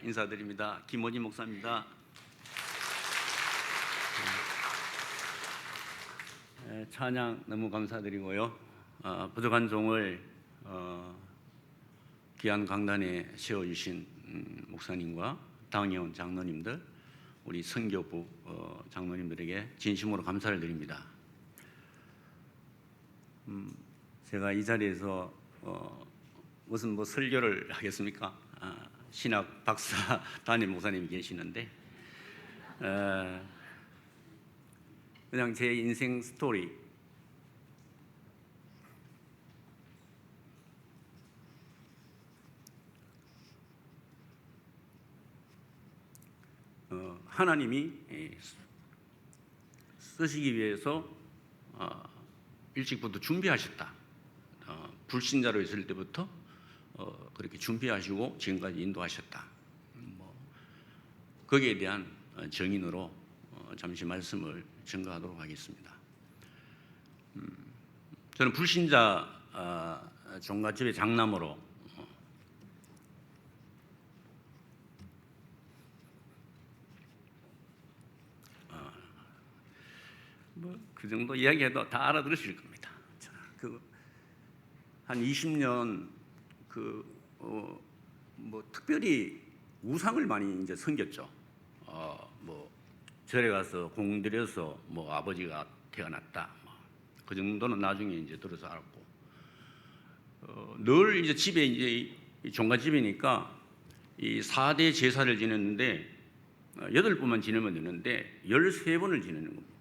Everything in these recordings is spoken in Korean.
인사드립니다. 김원희 목사입니다. 찬양 너무 감사드리고요. 부족한 종을 귀한 강단에 세워주신 목사님과 당회원 장로님들, 우리 선교부 장로님들에게 진심으로 감사를 드립니다. 제가 이 자리에서 무슨 설교를 하겠습니까? 신학 박사 담임 목사님이 계시는데 그냥 제 인생 스토리, 하나님이 쓰시기 위해서 일찍부터 준비하셨다. 불신자로 있을 때부터 그렇게 준비하시고 지금까지 인도하셨다. 거기에 대한 정인으로 잠시 말씀을 전가하도록 하겠습니다. 저는 불신자 종갓집의 장남으로 그 정도 이야기해도 다 알아들으실 겁니다. 한 20년 특별히 우상을 많이 이제 섬겼죠. 절에 가서 공들여서 아버지가 태어났다. 그 정도는 나중에 이제 들어서 알았고, 늘 이제 집에 이제 종갓집이니까 이 4대 제사를 지냈는데 8번만 지내면 되는데 13번을 지내는 겁니다.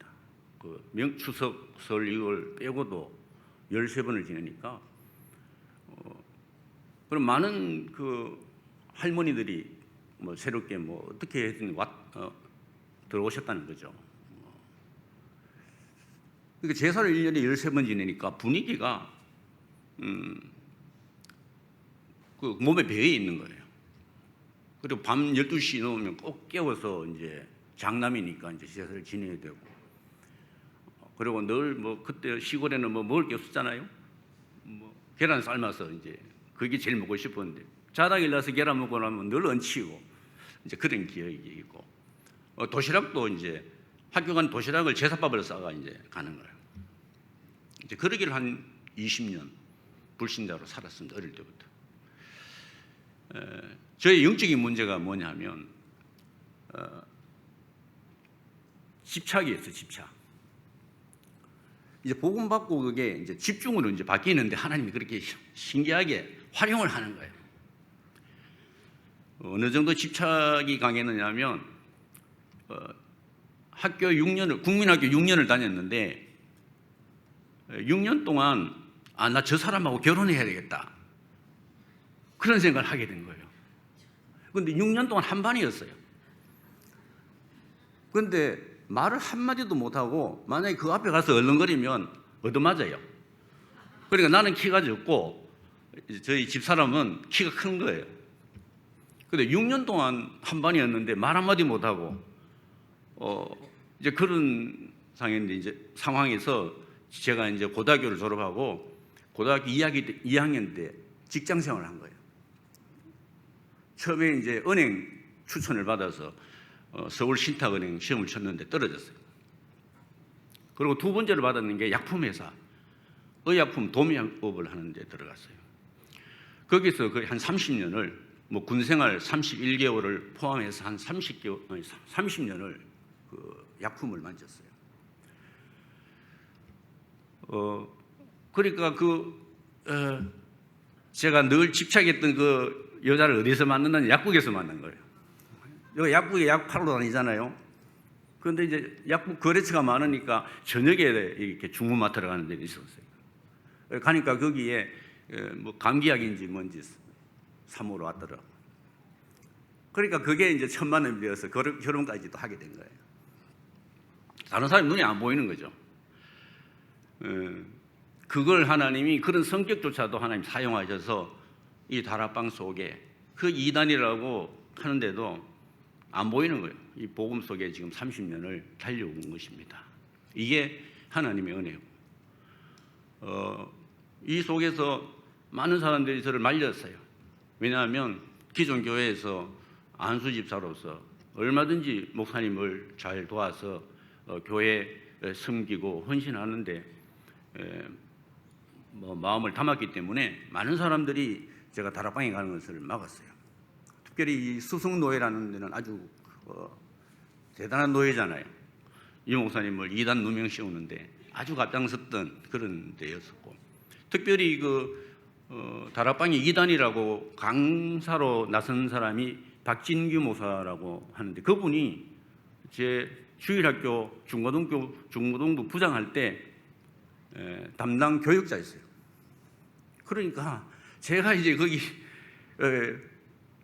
추석, 설 이걸 빼고도 13번을 지내니까 그럼 많은 할머니들이 새롭게 어떻게 해서 들어오셨다는 거죠. 그러니까 제사를 1년에 13번 지내니까 분위기가 몸에 배어 있는 거예요. 그리고 밤 12시 넘으면 꼭 깨워서 이제 장남이니까 이제 제사를 지내야 되고, 그리고 늘 그때 시골에는 먹을 게 없었잖아요. 계란 삶아서 이제 그게 제일 먹고 싶었는데 자다가 일어나서 계란 먹고 나면 늘 얹히고 이제 그런 기억이 있고, 도시락도 이제 학교 간 도시락을 제사밥을 싸가 이제 가는 거예요. 이제 그러기를 한 20년 불신자로 살았습니다. 어릴 때부터. 저의 영적인 문제가 뭐냐면 집착이었어요. 집착. 이제 복음 받고 그게 이제 집중으로 이제 바뀌는데 하나님이 그렇게 신기하게 활용을 하는 거예요. 어느 정도 집착이 강했느냐면 학교 6년을 국민학교 6년을 다녔는데 6년 동안 나 저 사람하고 결혼해야 되겠다, 그런 생각을 하게 된 거예요. 그런데 6년 동안 한 반이었어요. 그런데 말을 한마디도 못하고 만약에 그 앞에 가서 얼렁거리면 얻어맞아요. 그러니까 나는 키가 적고 저희 집사람은 키가 큰 거예요. 근데 6년 동안 한 반이었는데 말 한마디 못하고 이제 그런 상황에서 제가 이제 고등학교를 졸업하고 고등학교 2학년 때 직장 생활을 한 거예요. 처음에 이제 은행 추천을 받아서 서울신탁은행 시험을 쳤는데 떨어졌어요. 그리고 두 번째로 받았는 게 약품회사, 의약품 도매업을 하는 데 들어갔어요. 거기서 거의 한 30년을 군생활 31개월을 포함해서 한 30년을 약품을 만졌어요. 그러니까 제가 늘 집착했던 그 여자를 어디서 만났느냐, 약국에서 만난 거예요. 여기 약국에 약 팔러 다니잖아요. 그런데 이제 약국 거래처가 많으니까 저녁에 이렇게 중고마트를 가는 데가 있었어요. 가니까 거기에 감기약인지 뭔지 사모로 왔더라고요. 그러니까 그게 이제 천만 원이 되어서 결혼까지도 하게 된 거예요. 다른 사람이 눈에 안 보이는 거죠. 그걸 하나님이, 그런 성격조차도 하나님 사용하셔서 이 다락방 속에 그 이단이라고 하는데도 안 보이는 거예요. 이 복음 속에 지금 30년을 달려온 것입니다. 이게 하나님의 은혜고, 이 속에서 많은 사람들이 저를 말렸어요. 왜냐하면 기존 교회에서 안수 집사로서 얼마든지 목사님을 잘 도와서 교회에 섬기고 헌신하는데 마음을 담았기 때문에 많은 사람들이 제가 다락방에 가는 것을 막았어요. 특별히 이 수성노예라는 데는 아주 대단한 노예잖아요. 이 목사님을 2단 누명 씌우는데 아주 앞장섰던 그런 데였었고, 특별히 다락방이 2단이라고 강사로 나선 사람이 박진규 목사라고 하는데, 그분이 제 주일학교 중고등부 부장할 때 담당 교육자였어요. 그러니까 제가 이제 거기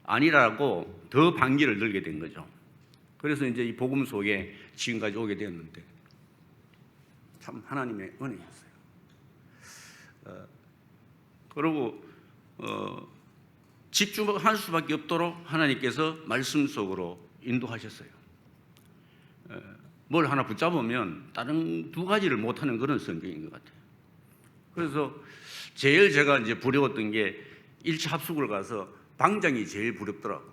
아니라고 더 반기를 들게 된 거죠. 그래서 이제 이 복음 속에 지금까지 오게 되었는데 참 하나님의 은혜였어요. 그리고 집중할 수밖에 없도록 하나님께서 말씀 속으로 인도하셨어요. 뭘 하나 붙잡으면 다른 두 가지를 못하는 그런 성경인 것 같아요. 그래서 제일 제가 이제 부러웠던 게 1차 합숙을 가서 방장이 제일 부럽더라고.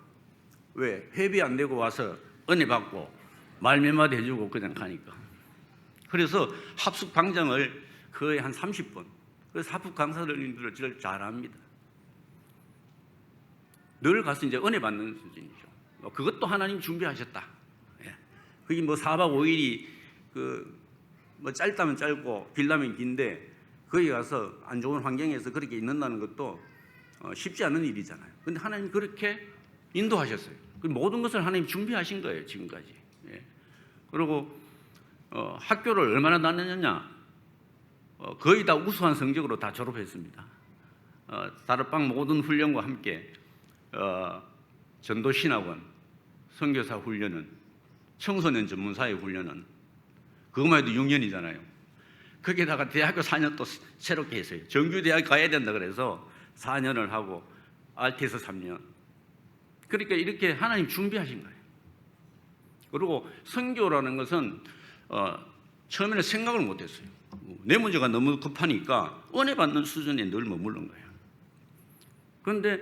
왜? 회비 안 내고 와서 은혜 받고 말 몇 마디 해주고 그냥 가니까. 그래서 합숙 방장을 거의 한 30번. 그래서 합숙 강사들님들을 제일 잘합니다. 늘 가서 이제 은혜 받는 수준이죠. 그것도 하나님 준비하셨다. 예. 그게 뭐 4박 5일이 뭐 짧다면 짧고 길다면 긴데 거기 가서 안 좋은 환경에서 그렇게 있는다는 것도 쉽지 않은 일이잖아요. 근데 하나님 그렇게 인도하셨어요. 모든 것을 하나님 준비하신 거예요, 지금까지. 예. 그리고 학교를 얼마나 다녔느냐? 거의 다 우수한 성적으로 다 졸업했습니다. 다락방 모든 훈련과 함께 전도신학원, 선교사 훈련은, 청소년 전문사회 훈련은 그것만 해도 6년이잖아요. 거기에다가 대학교 4년 또 새롭게 했어요. 정규대학 가야 된다 그래서 4년을 하고 RT에서 3년. 그러니까 이렇게 하나님 준비하신 거예요. 그리고 선교라는 것은 처음에는 생각을 못했어요. 내 문제가 너무 급하니까 은혜 받는 수준에 늘 머무른 거예요. 그런데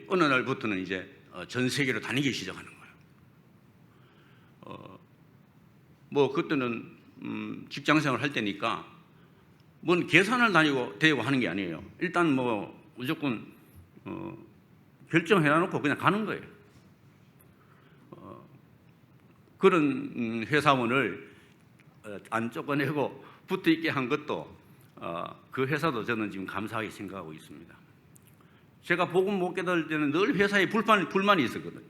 어느 날부터는 이제 전 세계로 다니기 시작하는 거예요. 뭐 그때는 직장생활 할 때니까 뭔 계산을 대고 하는 게 아니에요. 일단 뭐 무조건 결정해놓고 그냥 가는 거예요. 그런 회사원을 안 쫓아내고 붙어 있게 한 것도 그 회사도 저는 지금 감사하게 생각하고 있습니다. 제가 복음 못 깨달을 때는 늘 회사에 불만이 있었거든요.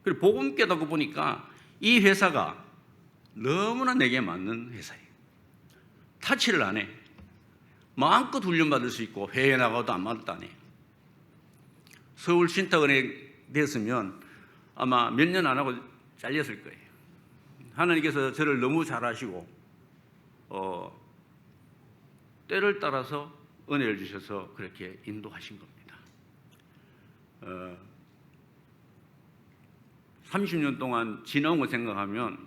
그리고 복음 깨닫고 보니까 이 회사가 너무나 내게 맞는 회사예요. 타치를 안 해. 마음껏 훈련받을 수 있고 해외 나가도 안 맞다 안 해. 서울 신탁은행 됐으면 아마 몇 년 안 하고 잘렸을 거예요. 하나님께서 저를 너무 잘 아시고 때를 따라서 은혜를 주셔서 그렇게 인도하신 겁니다. 30년 동안 지나온 거 생각하면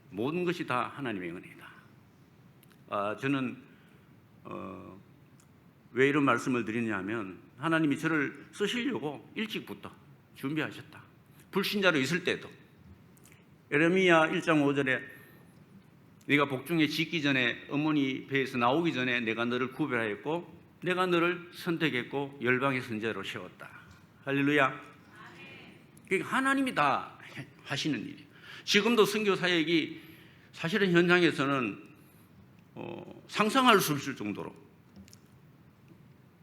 모든 것이 다 하나님의 은혜다. 저는 왜 이런 말씀을 드리냐면 하나님이 저를 쓰시려고 일찍부터 준비하셨다. 불신자로 있을 때도 예레미야 1장 5절에 네가 복중에 짓기 전에 어머니 배에서 나오기 전에 내가 너를 구별하였고 내가 너를 선택했고 열방의 선지자로 세웠다. 할렐루야. 그러니까 하나님이 다 하시는 일이에요. 지금도 선교 사역이 사실은 현장에서는 상상할 수 없을 정도로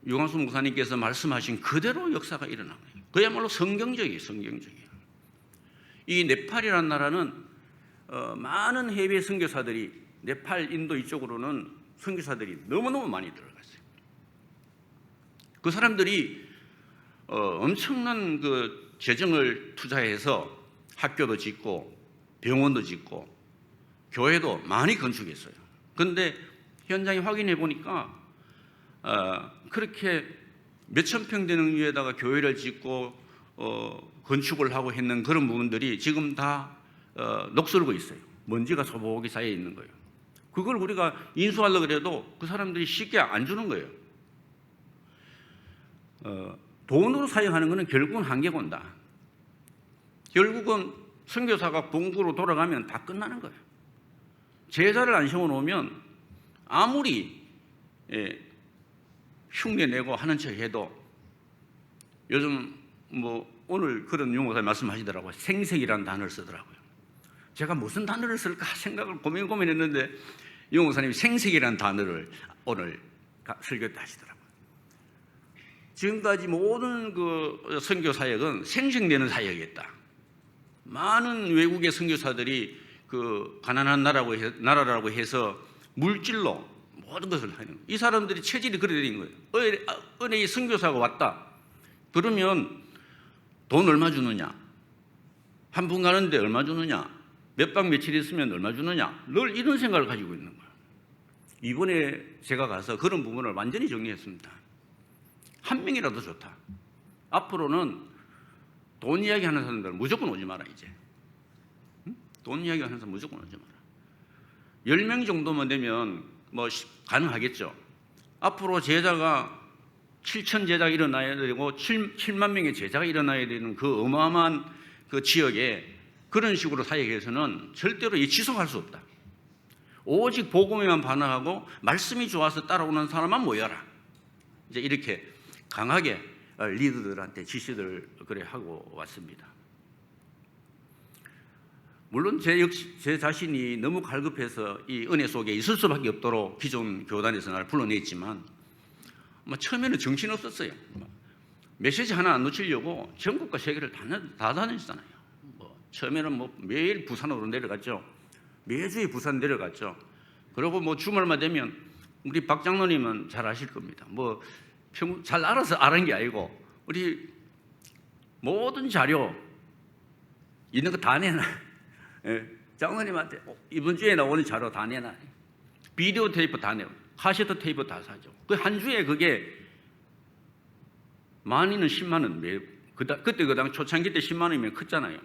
유광수 목사님께서 말씀하신 그대로 역사가 일어난 거예요. 그야말로 성경적이에요. 성경적이에요. 이 네팔이라는 나라는 많은 해외 선교사들이 네팔, 인도 이쪽으로는 선교사들이 너무너무 많이 들어갔어요. 그 사람들이 엄청난 그 재정을 투자해서 학교도 짓고 병원도 짓고 교회도 많이 건축했어요. 그런데 현장에 확인해 보니까 그렇게 몇천 평 되는 위에다가 교회를 짓고 건축을 하고 했는 그런 부분들이 지금 다 녹슬고 있어요. 먼지가 소복이 쌓여 있는 거예요. 그걸 우리가 인수하려고 해도 그 사람들이 쉽게 안 주는 거예요. 돈으로 사역하는 것은 결국은 한계가 온다. 결국은 선교사가 본국으로 돌아가면 다 끝나는 거예요. 제자를 안 세워놓으면 아무리 흉내내고 하는 척 해도 요즘 뭐 오늘 그런 용어사 말씀하시더라고요. 생색이라는 단어를 쓰더라고요. 제가 무슨 단어를 쓸까 생각을 고민했는데 용어사님이 생색이라는 단어를 오늘 설교 때 하시더라고요. 지금까지 모든 그 선교 사역은 생색내는 사역이었다. 많은 외국의 선교사들이 그 가난한 나라라고 해서 물질로 모든 것을 하는 거예요. 이 사람들이 체질이 그래 되는 거예요. 은혜의 선교사가 왔다. 그러면 돈 얼마 주느냐? 한 분 가는데 얼마 주느냐? 몇 박 며칠 있으면 얼마 주느냐? 늘 이런 생각을 가지고 있는 거예요. 이번에 제가 가서 그런 부분을 완전히 정리했습니다. 한 명이라도 좋다. 앞으로는 돈 이야기하는 사람들은 무조건 오지 마라 이제. 돈 이야기하는 사람 무조건 오지 마라. 10명 정도만 되면 뭐 가능하겠죠. 앞으로 제자가 7천 제자가 일어나야 되고 7만 명의 제자가 일어나야 되는 그 어마어마한 그 지역에 그런 식으로 사역해서는 절대로 지속할 수 없다. 오직 복음에만 반응하고 말씀이 좋아서 따라오는 사람만 모여라. 이제 이렇게 강하게 리더들한테 지시를 그래 하고 왔습니다. 물론 제 자신이 너무 갈급해서 이 은혜 속에 있을 수밖에 없도록 기존 교단에서 나를 불러냈지만 처음에는 정신 없었어요. 메시지 하나 안 놓치려고 전국과 세계를 다 다녔잖아요. 처음에는 매일 부산으로 내려갔죠. 매주에 부산 내려갔죠. 그리고 주말만 되면 우리 박 장로님은 잘 아실 겁니다. 잘 알아서 아는 게 아니고 우리 모든 자료 있는 거 다 내놔. 장로님한테 이번 주에 나오는 자료 다 내놔. 비디오 테이프 다 내고 카세트 테이프 다 사죠. 그 한 주에 그게 많이는 10만 원. 그때 그 당 초창기 때 10만 원이면 컸잖아요.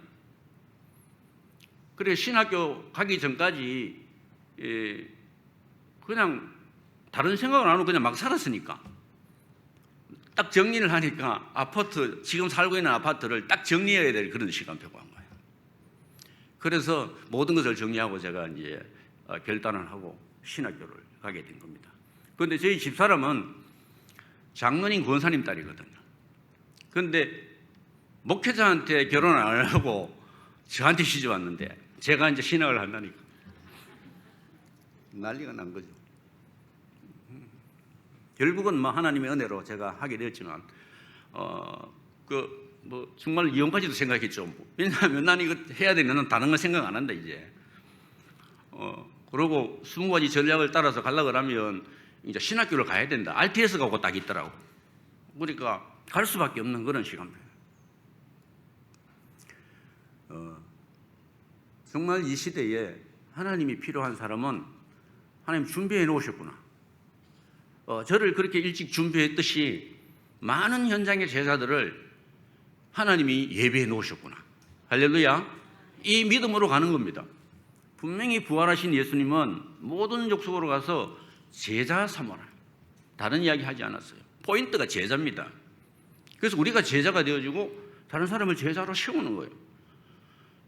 그래 신학교 가기 전까지 그냥 다른 생각을 안 하고 그냥 막 살았으니까 딱 정리를 하니까 아파트 지금 살고 있는 아파트를 딱 정리해야 될 그런 시간표가 한 거예요. 그래서 모든 것을 정리하고 제가 이제 결단을 하고 신학교를 가게 된 겁니다. 그런데 저희 집사람은 장로님 권사님 딸이거든요. 그런데 목회자한테 결혼을 안 하고 저한테 시집 왔는데 제가 이제 신학을 한다니까 난리가 난 거죠. 결국은 하나님의 은혜로 제가 하게 되었지만 정말 이혼까지도 생각했죠. 왜냐하면 난 이거 해야 되면 다른 거 생각 안 한다 이제. 그러고 20가지 전략을 따라서 가려고 하면 이제 신학교를 가야 된다. RTS가 곧 딱 있더라고. 그러니까 갈 수밖에 없는 그런 시간입니다. 정말 이 시대에 하나님이 필요한 사람은 하나님 준비해 놓으셨구나. 저를 그렇게 일찍 준비했듯이 많은 현장의 제자들을 하나님이 예배해 놓으셨구나. 할렐루야. 이 믿음으로 가는 겁니다. 분명히 부활하신 예수님은 모든 족속으로 가서 제자 삼아라. 다른 이야기 하지 않았어요. 포인트가 제자입니다. 그래서 우리가 제자가 되어지고 다른 사람을 제자로 세우는 거예요.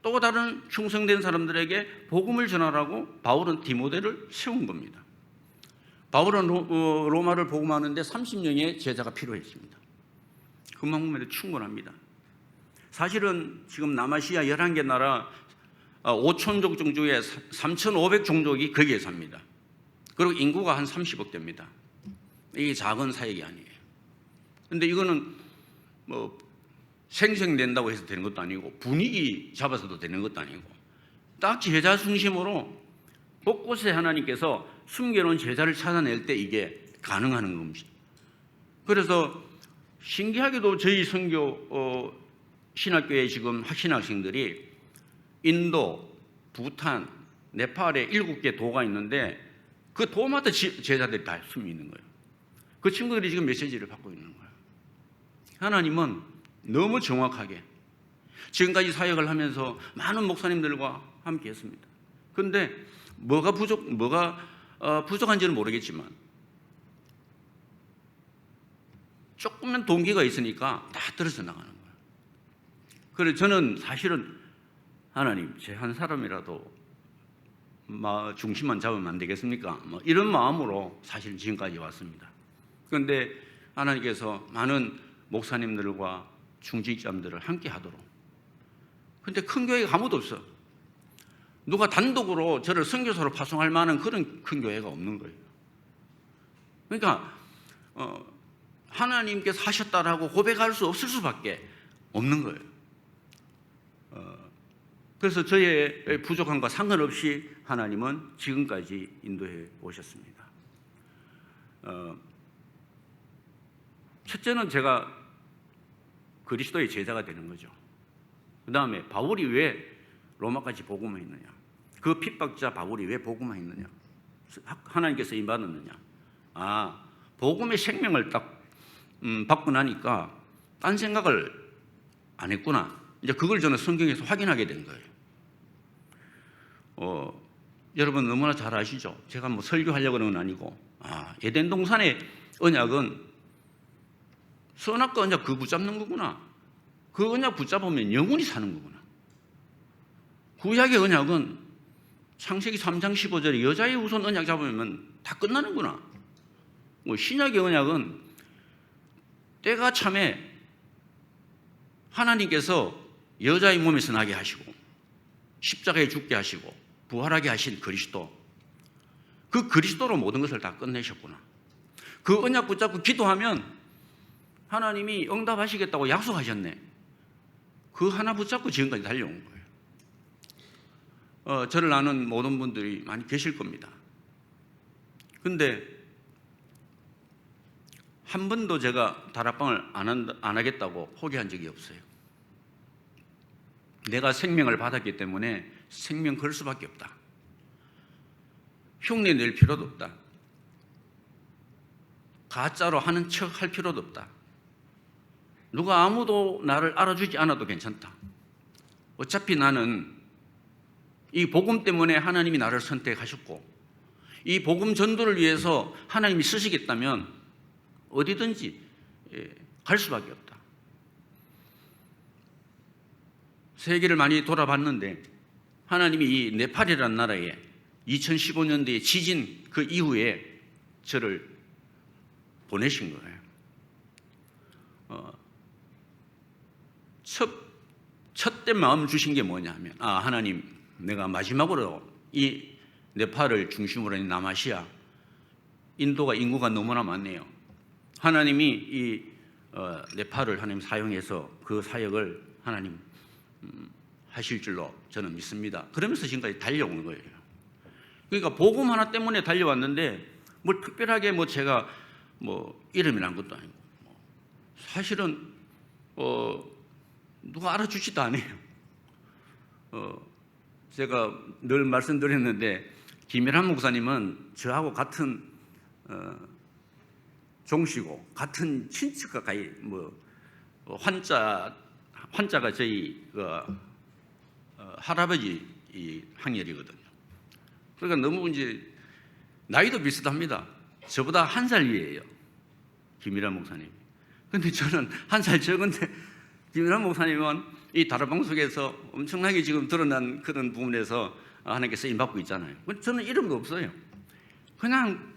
또 다른 충성된 사람들에게 복음을 전하라고 바울은 디모데를 세운 겁니다. 바울은 로마를 복음하는데 30명의 제자가 필요했습니다. 그만큼에도 충분합니다. 사실은 지금 남아시아 11개 나라 5천족 종족에 3,500종족이 거기에 삽니다. 그리고 인구가 한 30억 됩니다. 이게 작은 사역이 아니에요. 그런데 이거는 생성된다고 해서 되는 것도 아니고 분위기 잡아서도 되는 것도 아니고 딱 제자 중심으로 곳곳에 하나님께서 숨겨놓은 제자를 찾아낼 때 이게 가능한 겁니다. 그래서 신기하게도 저희 선교 신학교에 지금 신학생들이 인도, 부탄, 네팔에 7개 도가 있는데 그 도마다 제자들이 다 숨이 있는 거예요. 그 친구들이 지금 메시지를 받고 있는 거예요. 하나님은 너무 정확하게 지금까지 사역을 하면서 많은 목사님들과 함께 했습니다. 그런데 뭐가 부족한지는 모르겠지만 조금만 동기가 있으니까 다 떨어져 나가는 거예요. 그래서 저는 사실은 하나님, 제 한 사람이라도 중심만 잡으면 안 되겠습니까? 이런 마음으로 사실 지금까지 왔습니다. 그런데 하나님께서 많은 목사님들과 중직자들을 함께 하도록. 그런데 큰 교회가 아무도 없어. 누가 단독으로 저를 선교사로 파송할 만한 그런 큰 교회가 없는 거예요. 그러니까 하나님께서 하셨다라고 고백할 수 없을 수밖에 없는 거예요. 그래서 저의 부족함과 상관없이 하나님은 지금까지 인도해 오셨습니다. 첫째는 제가 그리스도의 제자가 되는 거죠. 그 다음에 바울이 왜 로마까지 복음을 했느냐? 그 핍박자 바울이 왜 복음을 했느냐? 하나님께서 임받았느냐? 복음의 생명을 딱 받고 나니까 딴 생각을 안 했구나. 이제 그걸 저는 성경에서 확인하게 된 거예요. 여러분 너무나 잘 아시죠? 제가 뭐 설교하려고 하는 건 아니고, 에덴 동산의 언약은 선악과 언약 그 붙잡는 거구나. 그 언약 붙잡으면 영원히 사는 거구나. 구약의 언약은 창세기 3장 15절에 여자의 우선 언약 잡으면 다 끝나는구나. 신약의 언약은 때가 참에 하나님께서 여자의 몸에서 나게 하시고 십자가에 죽게 하시고 부활하게 하신 그리스도, 그 그리스도로 모든 것을 다 끝내셨구나. 그 언약 붙잡고 기도하면 하나님이 응답하시겠다고 약속하셨네. 그 하나 붙잡고 지금까지 달려온 거예요. 저를 아는 모든 분들이 많이 계실 겁니다. 근데 한 번도 제가 다락방을 안 하겠다고 포기한 적이 없어요. 내가 생명을 받았기 때문에 생명 걸 수밖에 없다. 흉내 낼 필요도 없다. 가짜로 하는 척 할 필요도 없다. 누가 아무도 나를 알아주지 않아도 괜찮다. 어차피 나는 이 복음 때문에 하나님이 나를 선택하셨고, 이 복음 전도를 위해서 하나님이 쓰시겠다면 어디든지 갈 수밖에 없다. 세계를 많이 돌아봤는데 하나님이 이 네팔이라는 나라에 2015년도에 지진 그 이후에 저를 보내신 거예요. 첫째 마음 주신 게 뭐냐 하면, 하나님, 내가 마지막으로 이 네팔을 중심으로 한 남아시아, 인도가 인구가 너무나 많네요. 하나님이 이 네팔을 하나님 사용해서 그 사역을 하나님 하실 줄로 저는 믿습니다. 그러면서 지금까지 달려온 거예요. 그러니까 복음 하나 때문에 달려왔는데 뭘 특별하게 제가 이름이 난 것도 아니고, 사실은 누가 알아주지도 않아요. 제가 늘 말씀드렸는데 김일한 목사님은 저하고 같은 종씨고 같은 친척 가까이 환자가 저희 할아버지 항열이거든요. 그러니까 너무 이제 나이도 비슷합니다. 저보다 1살 위에요, 김일한 목사님. 근데 저는 1살 적은데 김일한 목사님은 이 다락방 속에서 엄청나게 지금 드러난 그런 부분에서 하나님께 쓰임받고 있잖아요. 저는 이름도 없어요. 그냥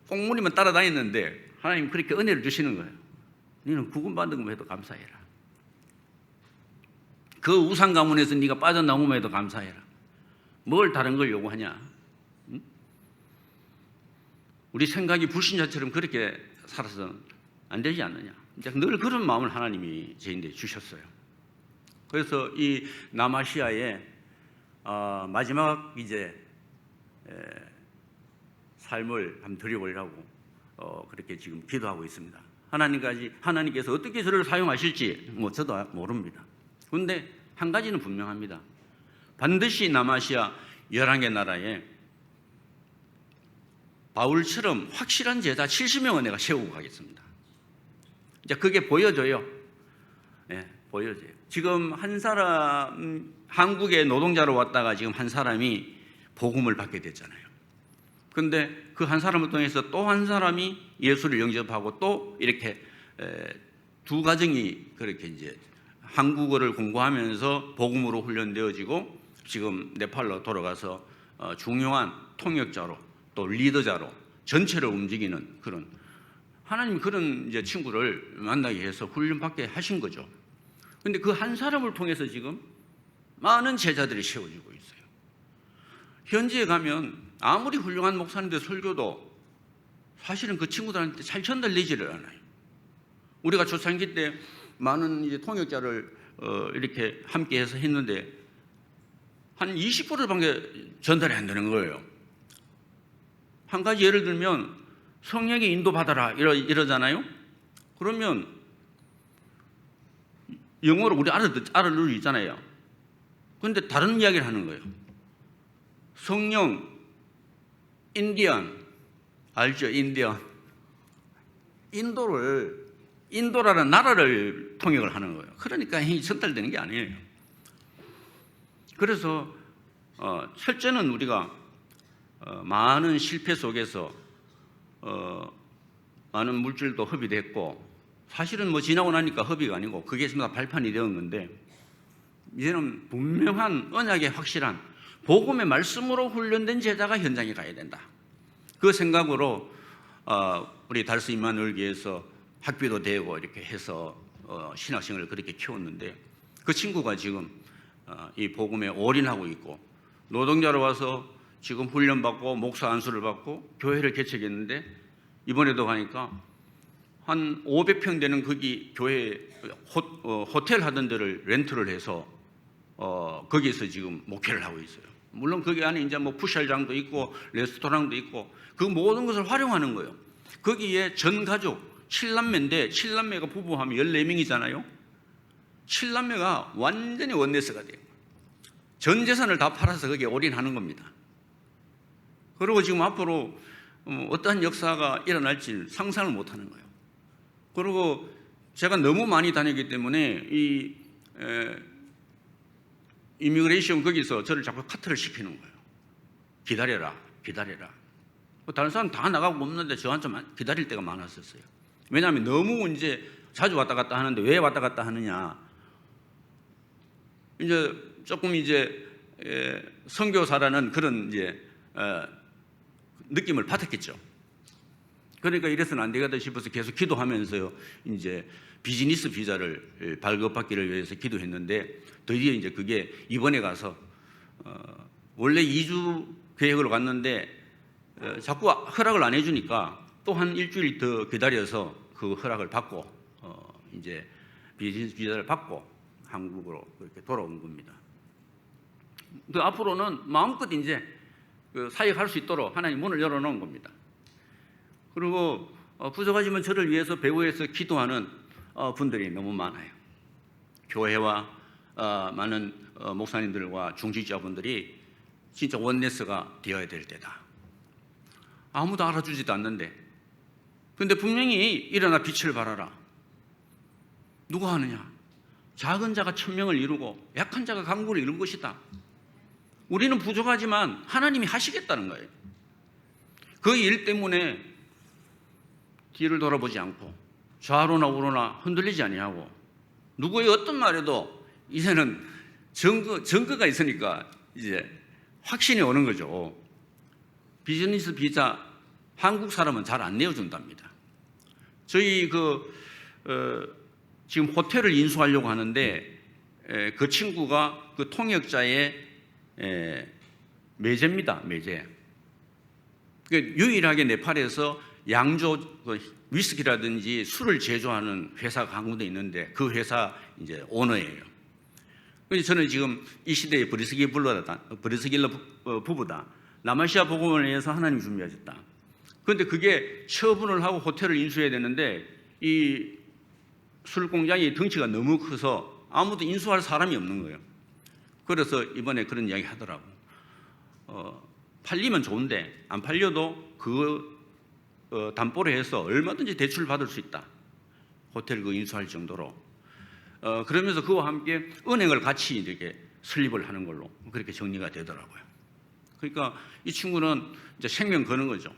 꽁무니만 따라다녔는데 하나님 그렇게 은혜를 주시는 거예요. 너는 구원받은 것만 해도 감사해라. 그 우상 가문에서 네가 빠져나오면 해도 감사해라. 뭘 다른 걸 요구하냐? 응? 우리 생각이 불신자처럼 그렇게 살아서는 안 되지 않느냐? 늘 그런 마음을 하나님이 저희한테 주셨어요. 그래서 이 남아시아의 마지막 이제 삶을 한번 드려보려고 그렇게 지금 기도하고 있습니다. 하나님께서 어떻게 저를 사용하실지 저도 모릅니다. 그런데 한 가지는 분명합니다. 반드시 남아시아 11개 나라에 바울처럼 확실한 제자 70명을 내가 세우고 가겠습니다. 이제 그게 보여져요. 네, 보여져요. 지금 한 사람, 한국에 노동자로 왔다가 지금 한 사람이 복음을 받게 됐잖아요. 근데 그 한 사람을 통해서 또 한 사람이 예수를 영접하고 또 이렇게 두 가정이 그렇게 이제 한국어를 공부하면서 복음으로 훈련되어지고 지금 네팔로 돌아가서 중요한 통역자로 또 리더자로 전체를 움직이는 그런 하나님 그런 이제 친구를 만나게 해서 훈련받게 하신 거죠. 근데 그 한 사람을 통해서 지금 많은 제자들이 세워지고 있어요. 현지에 가면 아무리 훌륭한 목사님들 설교도 사실은 그 친구들한테 잘 전달되지를 않아요. 우리가 초창기 때 많은 이제 통역자를 이렇게 함께해서 했는데 한 20%밖에 전달이 안 되는 거예요. 한 가지 예를 들면 성령의 인도 받아라 이러잖아요. 그러면 영어로 우리 알아들 있잖아요. 그런데 다른 이야기를 하는 거예요. 성령, 인디언, 알죠? 인디언. 인도라는 나라를 통역을 하는 거예요. 그러니까 힘이 전달되는 게 아니에요. 그래서 첫째는 우리가 많은 실패 속에서 많은 물질도 허비됐고 사실은 뭐 지나고 나니까 허비가 아니고 그게 전부 다 발판이 되었는데 이제는 분명한 언약의 확실한 복음의 말씀으로 훈련된 제자가 현장에 가야 된다. 그 생각으로 우리 달스 임마누엘교회에서 학비도 되고 이렇게 해서 신학생을 그렇게 키웠는데 그 친구가 지금 이 복음에 올인하고 있고 노동자로 와서 지금 훈련받고 목사 안수를 받고 교회를 개척했는데 이번에도 가니까 한 500평 되는 거기 교회 호텔 하던 데를 렌트를 해서 거기에서 지금 목회를 하고 있어요. 물론 거기 안에 이제 뭐 푸샬장도 있고 레스토랑도 있고 그 모든 것을 활용하는 거예요. 거기에 전 가족 7남매인데 7남매가 부부하면 14명이잖아요. 7남매가 완전히 원네스가 돼요. 전 재산을 다 팔아서 거기에 올인하는 겁니다. 그리고 지금 앞으로 어떠한 역사가 일어날지 상상을 못하는 거예요. 그리고 제가 너무 많이 다니기 때문에 이 이미그레이션 거기서 저를 자꾸 카트를 시키는 거예요. 기다려라. 다른 사람 다 나가고 없는데 저한테만 기다릴 때가 많았었어요. 왜냐하면 너무 이제 자주 왔다 갔다 하는데 왜 왔다 갔다 하느냐. 이제 조금 이제 선교사라는 그런 이제 느낌을 받았겠죠. 그러니까 이래서는 안 되겠다 싶어서 계속 기도하면서요. 이제 비즈니스 비자를 발급받기를 위해서 기도했는데 드디어 이제 그게 이번에 가서 원래 2주 계획으로 갔는데 자꾸 허락을 안 해주니까 또 한 일주일 더 기다려서 그 허락을 받고 이제 비즈니스 비자를 받고 한국으로 그렇게 돌아온 겁니다. 그 앞으로는 마음껏 이제 그 사역할 수 있도록 하나님 문을 열어놓은 겁니다. 그리고 부족하지만 저를 위해서 배후에서 기도하는 분들이 너무 많아요. 교회와 많은 목사님들과 중직자분들이 진짜 원네스가 되어야 될 때다. 아무도 알아주지도 않는데 근데 분명히 일어나 빛을 발하라. 누가 하느냐? 작은 자가 1000명을 이루고 약한 자가 강구를 이룬 것이다. 우리는 부족하지만 하나님이 하시겠다는 거예요. 그 일 때문에 뒤를 돌아보지 않고 좌로나 우로나 흔들리지 아니하고 누구의 어떤 말에도 이제는 증거가 있으니까 이제 확신이 오는 거죠. 비즈니스 비자 한국 사람은 잘 안 내어준답니다. 저희 지금 호텔을 인수하려고 하는데 그 친구가 그 통역자의 매제입니다. 매제. 유일하게 네팔에서 양조 위스키라든지 술을 제조하는 회사가 한 군데 있는데 그 회사 이제 오너예요. 그래서 저는 지금 이 시대에 브리스길러 부부다. 남아시아 복음을 위해서 하나님 준비하셨다. 그런데 그게 처분을 하고 호텔을 인수해야 되는데 이 술 공장이 덩치가 너무 커서 아무도 인수할 사람이 없는 거예요. 그래서 이번에 그런 이야기 하더라고. 팔리면 좋은데 안 팔려도 그 담보를 해서 얼마든지 대출 받을 수 있다. 호텔 그 인수할 정도로. 그러면서 그와 함께 은행을 같이 이렇게 설립을 하는 걸로 그렇게 정리가 되더라고요. 그러니까 이 친구는 이제 생명 거는 거죠.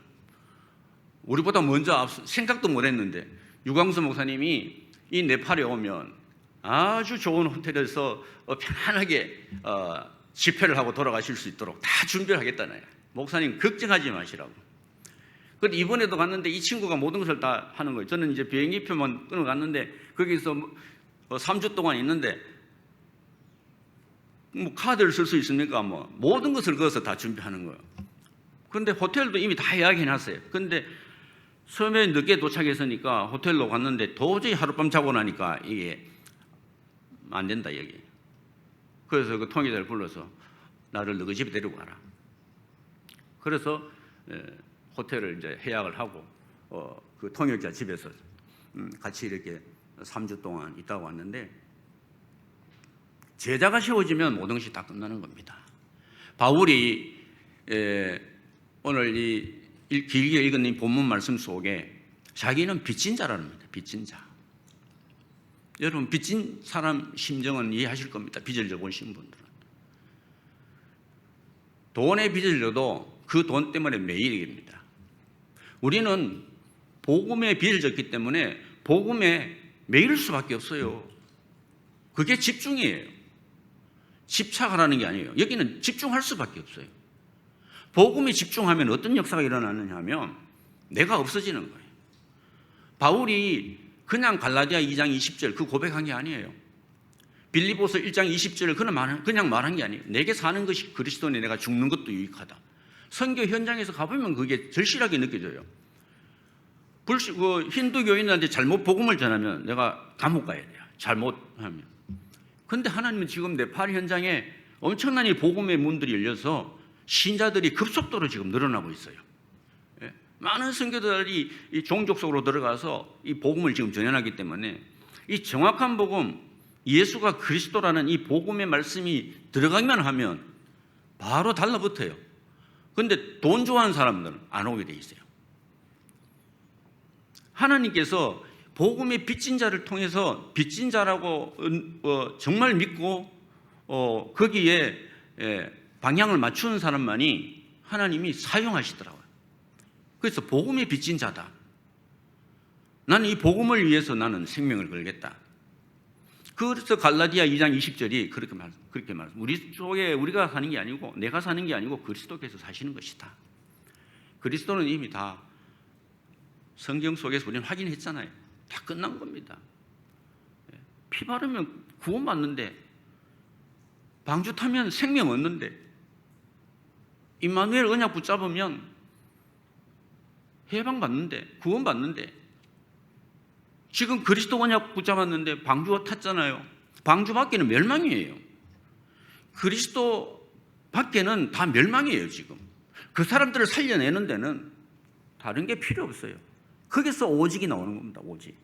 우리보다 먼저 생각도 못 했는데 유광수 목사님이 이 네팔에 오면 아주 좋은 호텔에서 편안하게 집회를 하고 돌아가실 수 있도록 다 준비를 하겠다는 거예요. 목사님 걱정하지 마시라고. 근데 이번에도 갔는데 이 친구가 모든 것을 다 하는 거예요. 저는 이제 비행기표만 끊어갔는데 거기서 3주 동안 있는데 뭐 카드를 쓸 수 있습니까? 뭐 모든 것을 그어서 다 준비하는 거예요. 그런데 호텔도 이미 다 예약해놨어요. 그런데 처음에 늦게 도착했으니까 호텔로 갔는데 도저히 하룻밤 자고 나니까 이게 안 된다 여기. 그래서 그 통역자를 불러서 나를 너희 집에 데리고 가라. 그래서 호텔을 이제 예약을 하고 그 통역자 집에서 같이 이렇게 3주 동안 있다가 왔는데 제자가 세워지면 모든 것이 다 끝나는 겁니다. 바울이 오늘 이 길게 읽은 이 본문 말씀 속에 자기는 빚진 자라는 겁니다. 빚진 자. 여러분 빚진 사람 심정은 이해하실 겁니다. 빚을 져보신 분들은. 돈에 빚을 져도 그 돈 때문에 매일입니다. 우리는 복음에 빚을 졌기 때문에 복음에 매일 수밖에 없어요. 그게 집중이에요. 집착하라는 게 아니에요. 여기는 집중할 수밖에 없어요. 복음에 집중하면 어떤 역사가 일어나느냐 하면 내가 없어지는 거예요. 바울이 그냥 갈라디아 2장 20절 그 고백한 게 아니에요. 빌립보서 1장 20절을 그냥 말한 게 아니에요. 내게 사는 것이 그리스도니 내가 죽는 것도 유익하다. 선교 현장에서 가보면 그게 절실하게 느껴져요. 힌두교인한테 잘못 복음을 전하면 내가 감옥 가야 돼요. 잘못하면. 그런데 하나님은 지금 네팔 현장에 엄청난 이 복음의 문들이 열려서 신자들이 급속도로 지금 늘어나고 있어요. 많은 선교사들이 이 종족 속으로 들어가서 이 복음을 지금 전해하기 때문에 이 정확한 복음, 예수가 그리스도라는 이 복음의 말씀이 들어가기만 하면 바로 달라붙어요. 그런데 돈 좋아하는 사람들은 안 오게 돼 있어요. 하나님께서 복음의 빚진 자를 통해서 빚진 자라고 정말 믿고 거기에 방향을 맞추는 사람만이 하나님이 사용하시더라고요. 그래서 복음의 빚진 자다. 나는 이 복음을 위해서 나는 생명을 걸겠다. 그래서 갈라디아 2장 20절이 그렇게 말씀. 우리 쪽에 우리가 사는 게 아니고 내가 사는 게 아니고 그리스도께서 사시는 것이다. 그리스도는 이미 다 성경 속에서 우리는 확인했잖아요. 다 끝난 겁니다. 피 바르면 구원받는데 방주 타면 생명 얻는데 임마누엘 언약 붙잡으면 해방받는데 구원받는데 지금 그리스도 언약 붙잡았는데 방주 탔잖아요. 방주 밖에는 멸망이에요. 그리스도 밖에는 다 멸망이에요. 지금 그 사람들을 살려내는 데는 다른 게 필요 없어요. 거기서 오직이 나오는 겁니다. 오직.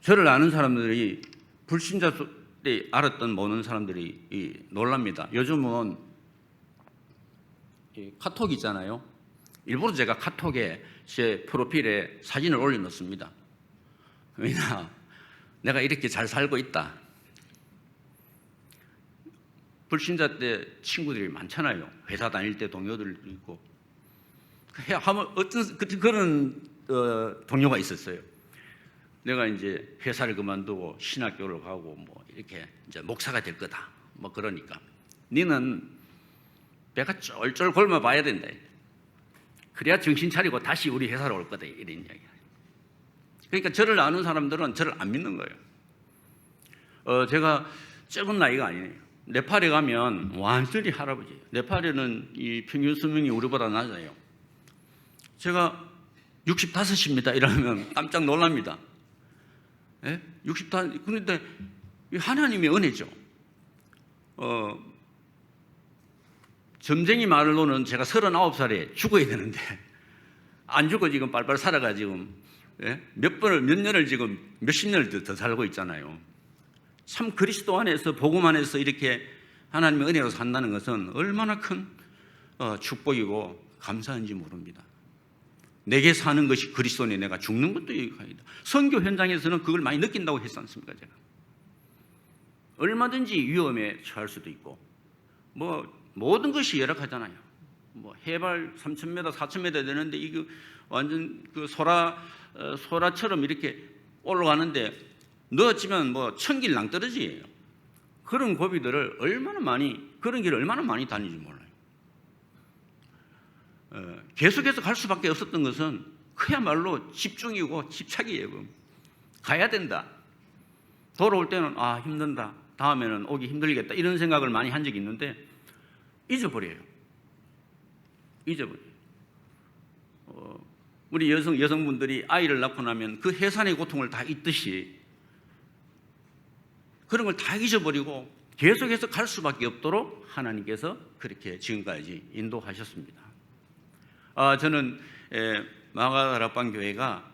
저를 아는 사람들이 불신자 때 알았던 모르는 사람들이 놀랍니다. 요즘은 카톡 있잖아요. 일부러 제가 카톡에 제 프로필에 사진을 올려놓습니다. 왜냐, 내가 이렇게 잘 살고 있다. 불신자 때 친구들이 많잖아요. 회사 다닐 때 동료들도 있고. 하면 어떤 그런 동료가 있었어요. 내가 이제 회사를 그만두고 신학교를 가고 뭐 이렇게 이제 목사가 될 거다. 뭐 그러니까 너는 배가 쫄쫄 굶어 봐야 된다. 그래야 정신 차리고 다시 우리 회사로 올 거다. 이런 이야기예요. 그러니까 저를 아는 사람들은 저를 안 믿는 거예요. 제가 적은 나이가 아니에요. 네팔에 가면 완전히 할아버지예요. 네팔에는 이 평균 수명이 우리보다 낮아요. 제가 65입니다. 이러면 깜짝 놀랍니다. 65. 그런데 하나님의 은혜죠. 점쟁이 말로는 제가 39살에 죽어야 되는데 안 죽어 지금 빨빨 살아가지고 몇 년을 지금 몇십 년을 더 살고 있잖아요. 참 그리스도 안에서 복음 안에서 이렇게 하나님의 은혜로 산다는 것은 얼마나 큰 축복이고 감사한지 모릅니다. 내게 사는 것이 그리스도니 내가 죽는 것도 유익하다. 선교 현장에서는 그걸 많이 느낀다고 했지 않습니까? 제가 얼마든지 위험에 처할 수도 있고 뭐 모든 것이 열악하잖아요. 뭐 해발 3,000m, 4,000m 되는데 이거 완전 그 소라처럼 이렇게 올라가는데 넣어지면 뭐 천길 낭떠러지예요. 그런 고비들을 그런 길을 얼마나 많이 다니는지 몰라요. 계속해서 갈 수밖에 없었던 것은 그야말로 집중이고 집착이에요. 가야 된다. 돌아올 때는 힘든다. 다음에는 오기 힘들겠다. 이런 생각을 많이 한 적이 있는데 잊어버려요. 우리 여성분들이 아이를 낳고 나면 그 해산의 고통을 다 잊듯이 그런 걸 다 잊어버리고 계속해서 갈 수밖에 없도록 하나님께서 그렇게 지금까지 인도하셨습니다. 저는 마가다락방 교회가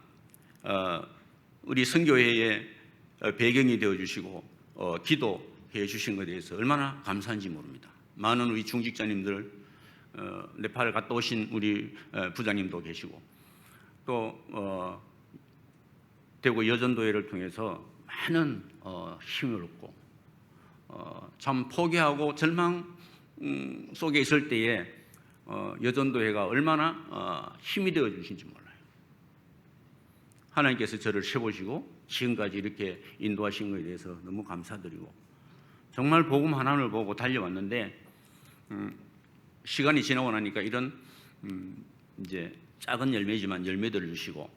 우리 선교회의 배경이 되어주시고 기도해 주신 것에 대해서 얼마나 감사한지 모릅니다. 많은 우리 중직자님들, 네팔 갔다 오신 우리 부장님도 계시고 또 대구 여전도회를 통해서 많은 힘을 얻고 참 포기하고 절망 속에 있을 때에 여전도회가 얼마나 힘이 되어 주신지 몰라요. 하나님께서 저를 세우시고 지금까지 이렇게 인도하신 것에 대해서 너무 감사드리고 정말 복음 하나를 보고 달려왔는데 시간이 지나고 나니까 이런 이제 작은 열매지만 열매들을 주시고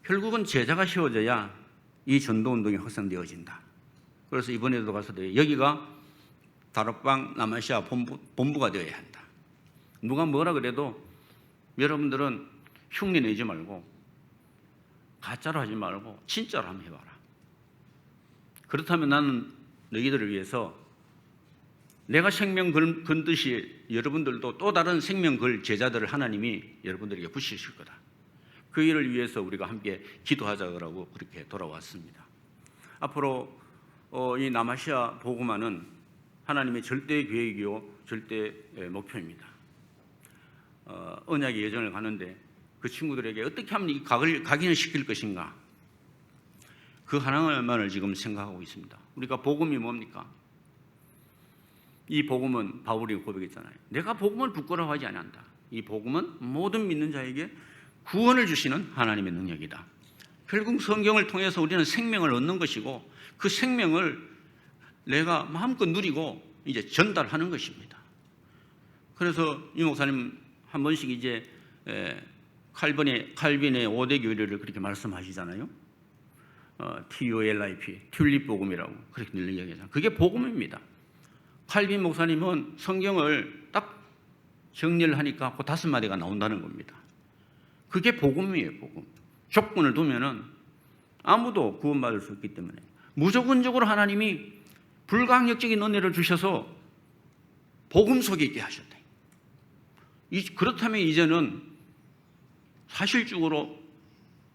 결국은 제자가 세워져야 이 전도운동이 확산되어진다. 그래서 이번에도 가서 여기가 다락방 남아시아 본부가 되어야 한다. 누가 뭐라 그래도 여러분들은 흉내 내지 말고 가짜로 하지 말고 진짜로 한번 해봐라. 그렇다면 나는 너희들을 위해서 내가 생명 건듯이 여러분들도 또 다른 생명 걸 제자들을 하나님이 여러분들에게 부시실 거다. 그 일을 위해서 우리가 함께 기도하자고 그렇게 돌아왔습니다. 앞으로 이 남아시아 복음화는 하나님의 절대 계획이요 절대 목표입니다. 언약의 여정을 가는데 그 친구들에게 어떻게 하면 이 각인을 시킬 것인가, 그 하나만을 지금 생각하고 있습니다. 우리가 복음이 뭡니까? 이 복음은 바울이 고백했잖아요. 내가 복음을 부끄러워하지 않는다. 이 복음은 모든 믿는 자에게 구원을 주시는 하나님의 능력이다. 결국 성경을 통해서 우리는 생명을 얻는 것이고 그 생명을 내가 마음껏 누리고 이제 전달하는 것입니다. 그래서 유 목사님 한 번씩 이제 칼빈의 5대 교리를 그렇게 말씀하시잖아요. TULIP, 튤립 복음이라고 그렇게 늘 얘기하잖아요. 그게 복음입니다. 칼빈 목사님은 성경을 딱 정리를 하니까 그 5마디가 나온다는 겁니다. 그게 복음이에요, 복음. 조건을 두면은 아무도 구원받을 수 없기 때문에 무조건적으로 하나님이 불가항력적인 은혜를 주셔서 복음 속에 있게 하셨다. 그렇다면 이제는 사실적으로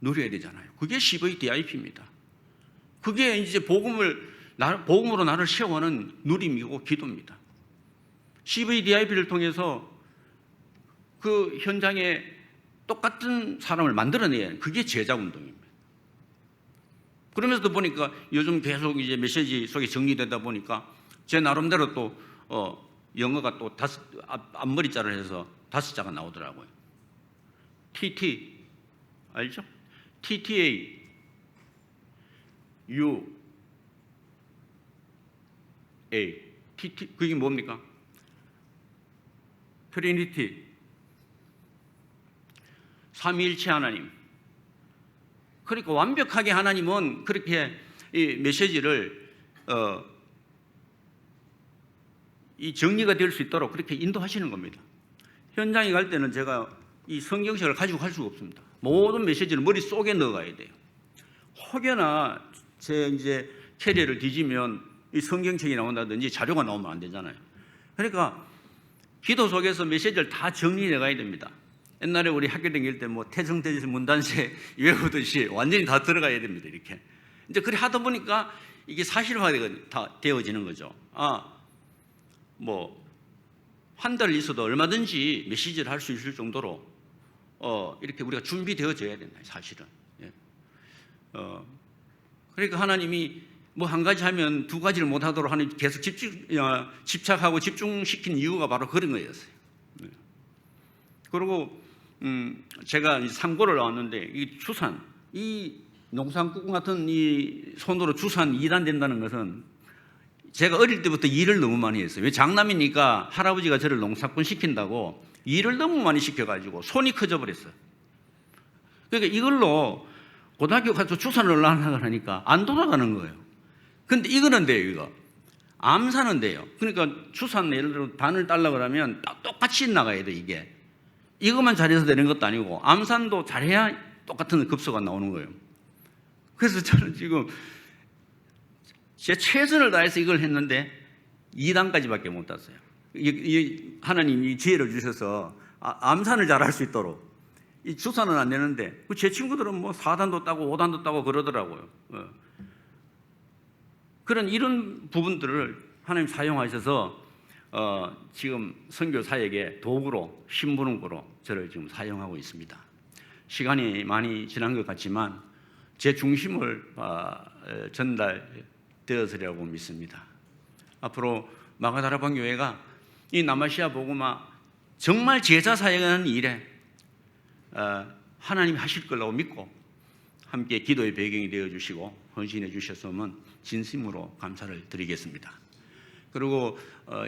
누려야 되잖아요. 그게 CVDIP입니다. 그게 이제 복음으로 나를 세워가는 누림이고 기도입니다. CVDIP를 통해서 그 현장에 똑같은 사람을 만들어내야 그게 제자운동입니다. 그러면서도 보니까 요즘 계속 이제 메시지 속에 정리되다 보니까 제 나름대로 또 영어가 또 앞머리자를 해서 5자가 나오더라고요. TT 알죠? TTA U A TT 그게 뭡니까? 트리니티 삼위일체 하나님. 그러니까 완벽하게 하나님은 그렇게 이 메시지를 이 정리가 될 수 있도록 그렇게 인도하시는 겁니다. 현장에 갈 때는 제가 이 성경책을 가지고 갈 수가 없습니다. 모든 메시지를 머릿속에 넣어가야 돼요. 혹여나 제 이제 캐리어를 뒤지면 이 성경책이 나온다든지 자료가 나오면 안 되잖아요. 그러니까 기도 속에서 메시지를 다 정리해 가야 됩니다. 옛날에 우리 학교 다닐 때 뭐 태성태지 문단세 외우듯이 완전히 다 들어가야 됩니다. 이렇게 이제 그래 하다 보니까 이게 사실화가 되어지는 거죠. 뭐 한 달 있어도 얼마든지 메시지를 할 수 있을 정도로 이렇게 우리가 준비되어져야 된다. 사실은. 그러니까 하나님이 뭐 한 가지 하면 두 가지를 못 하도록 하는 계속 집착하고 집중시킨 이유가 바로 그런 거였어요. 그리고 제가 상고를 나왔는데 이 주산, 이 농산꾼 같은 이 손으로 주산 2단 된다는 것은 제가 어릴 때부터 일을 너무 많이 했어요. 왜 장남이니까 할아버지가 저를 농사꾼 시킨다고 일을 너무 많이 시켜가지고 손이 커져 버렸어요. 그러니까 이걸로 고등학교 가서 주산을 하려고 하니까 안 돌아가는 거예요. 근데 이거는 돼요, 이거. 암사는 돼요. 그러니까 주산 예를 들어 반을 따려고 그러면 똑같이 나가야 돼, 이게. 이것만 잘해서 되는 것도 아니고 암산도 잘해야 똑같은 급소가 나오는 거예요. 그래서 저는 지금 제 최선을 다해서 이걸 했는데 2단까지밖에 못 땄어요. 하나님이 지혜를 주셔서 암산을 잘할 수 있도록. 이 주산은 안 되는데 제 친구들은 뭐 4단도 따고 5단도 따고 그러더라고요. 이런 부분들을 하나님 사용하셔서 지금 선교 사역의 도구로 신부름으로 저를 지금 사용하고 있습니다. 시간이 많이 지난 것 같지만 제 중심을 전달되었으리라고 믿습니다. 앞으로 마가다라방 교회가 이 남아시아 복음화 정말 제자 사역하는 일에 하나님이 하실 거라고 믿고 함께 기도의 배경이 되어주시고 헌신해 주셨으면 진심으로 감사를 드리겠습니다. 그리고